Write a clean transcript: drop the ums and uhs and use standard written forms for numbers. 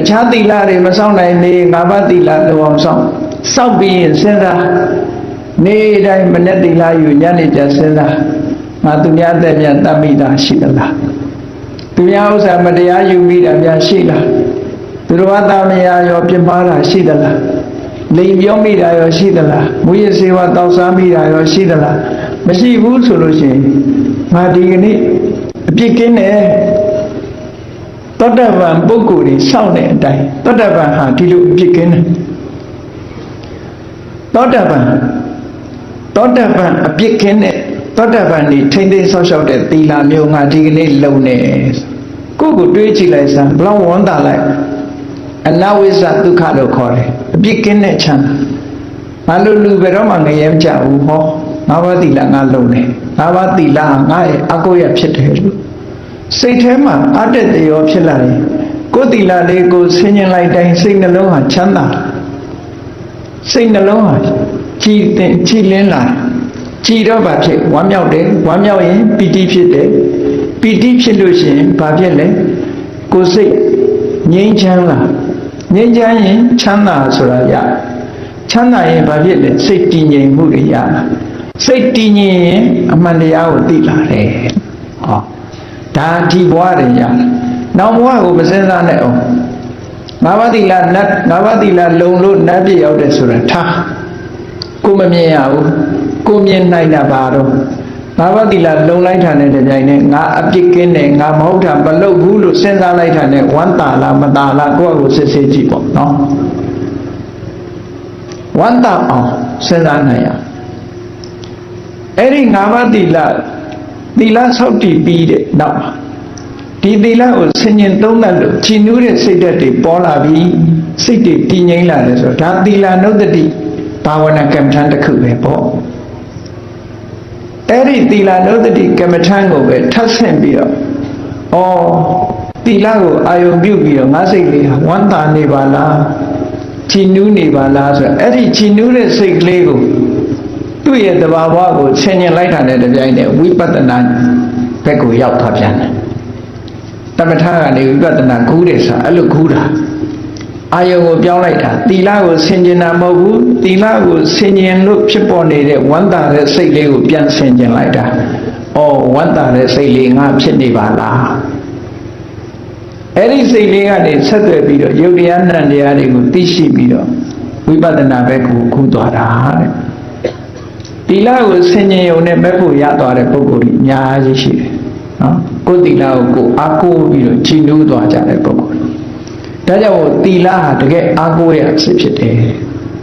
ခြားသီလတွေမဆောင်နိုင်နေ၅ပါးသီလလုံအောင်စောင့်ပြီးရင်စဉ်းစားနေ့တိုင်းမနေ့သီလယူညနေကျစဉ်းစားငါသူများအသက်ပြန်တတ်မိတာရှိသလားသူများဥစ္စာမတရားယူမိတာများရှိလားသူတော်ဘာသာမယာရောပြင်းပါတာရှိသလားလိမ်ပြောမိတာရောရှိသလားမူရစေဝတောက်စားမိတာရောရှိသလားမရှိဘူးဆိုလို့ရှိရင်ငါဒီကနေ့အပြစ်ကင်းတယ်သောတပန်ပုဂ္ဂိုလ်တွေစောင့်တဲ့အတိုင်းသောတပန်ဟာဒီလိုအပြစ်ကင်းတယ်သောတပန်အပြစ်ကင်းတဲ့သောတပန်นี่ထိမ့်သိမ်းဆောက်ရှောက်တဲ့သီလမျိုးငါဒီကနေ့လုံနေကိုယ့်ကိုတွေးကြည့်လိုက်စမ်းဘလောက်ဝန်တာလိုက်အနဝိဇ္ဇဒုက္ခလို့ခေါ်တယ်အပြစ်ကင်းတဲ့ချမ်းငါလူဘယ်တော့မှငရဲမကြဘူးဟောငါးပါးသီလငါလုံနေငါးပါးသီလငါရဲ့အကိုရဖြစ်တယ်လို့စိတ်ထဲမှာအတ္တတရောဖြစ်လာရင်ကိုယ်သီလလေးကိုဆင်ញင်လိုက်တိုင်းစိတ်နှလုံးဟာချမ်းသာစိတ်နှလုံးဟာကြည်လင်းလာကြည်တော့ဘာဖြစ်ဝမ်းမြောက်တယ်ဝမ်းမြောက်ရင်ပီတိဖြစ်တယ်ပီတိဖြစ်လို့ရှိရင်ဘာဖြစ်လဲကိုယ်စိတ်ငြိမ်းချမ်းလာငြိမ်းချမ်းရင်ချမ်းသာဆိုတာရချမ်းသာရင်ဘာဖြစ်လဲစိတ်တည်ငြိမ်မှုတွေရလာစိတ်တည်ငြိမ်ရင်အမှန်တရားကိုသိလာတယ်ဟောဒါဒီဘဝတွေရနောက်ဘဝကိုမစဉ်းစားနဲ့အောင်ငါးပါးသီလလုံလို့နတ်ပြည်ရောက်တယ်ဆိုတာထားကိုမမြင်ရဘူးကိုမြင်နိုင်တာပါတော့ငါးပါးသီလလုံလိုက်တာနဲ့တပြိုင်နက်ငါအပြစ်ကင်းတယ်ငါမဟုတ်တာမလုပ်ဘူးလို့စဉ်းစားလိုက်တာနဲ့ဝမ်းသာလားမသာလားကိုယ့်ကိုစစ်ဆေးကြည့်ပေါ့နော်ဝမ်းသာအောင်စဉ်းစားနိုင်ရအဲ့ဒီငါးပါးသီလဆောက်တည်ပြီးတဲ့နောက်ဒီသီလကိုဆင်ញင်သုံးသပ်လို့ကြည်နူးတဲ့စိတ်ဓာတ်တွေပေါ်လာပြီးစိတ်တွေတည်ငြိမ်လာတယ်ဆိုတော့ဒါသီလနုတ္တိဘာဝနာကမ္မထံတစ်ခုပဲပေါ့အဲ့ဒီသီလနုတ္တိကမ္မထံကိုပဲထပ်ဆင့်ပြီးတော့သီလကိုအာယုံပြုပြီးတော့ငါစိတ်လေးဟာဝမ်းသာနေပါလားကြည်နူးနေပါလားဆိုတော့အဲ့ဒီကြည်နူးတဲ့စိတ်ကလေးကိုသူ့ရဲ့သဘာဝကိုဆင်ញင်လိုက်တာနဲ့တပြိုင်နက်ဝိပဿနာဘက်ကိုရောက်သွားပြန်တယ်တမထကနေဝိပဿနာကူးတယ်ဆိုအဲ့လိုကူးတာအာယုံကိုပြောင်းလိုက်တာသီလကိုဆင်ញင်တာမဟုတ်ဘူးသီလကိုဆင်ញင်လို့ဖြစ်ပေါ်နေတဲ့ဝမ်းသာတဲ့စိတ်လေးကိုပြန်ဆင်ញင်လိုက်တာဝမ်းသာတဲ့စိတ်လေးငါဖြစ်နေပါလားအဲ့ဒီစိတ်လေးကနေဆက်သွယ်ပြီးတော့ယုတ်တရားနံတရားတွေကိုသိရှိပြီးတော့ဝိပဿနာဘက်ကိုကူးသွားတာတဲ့သီလကိုဆင်ញင်ုံနဲ့မဲ့ဖို့ရသွားတဲ့ပုဂ္ဂိုလ်ကြီးအများကြီးရှိတယ်နော်ကိုယ်သီလကိုအားကိုးပြီးတော့ကြည်နူးသွားကြတဲ့ပုဂ္ဂိုလ်ဒါကြောင့်သီလဟာတကယ်အားကိုးရအဖြစ်ဖြစ်တယ်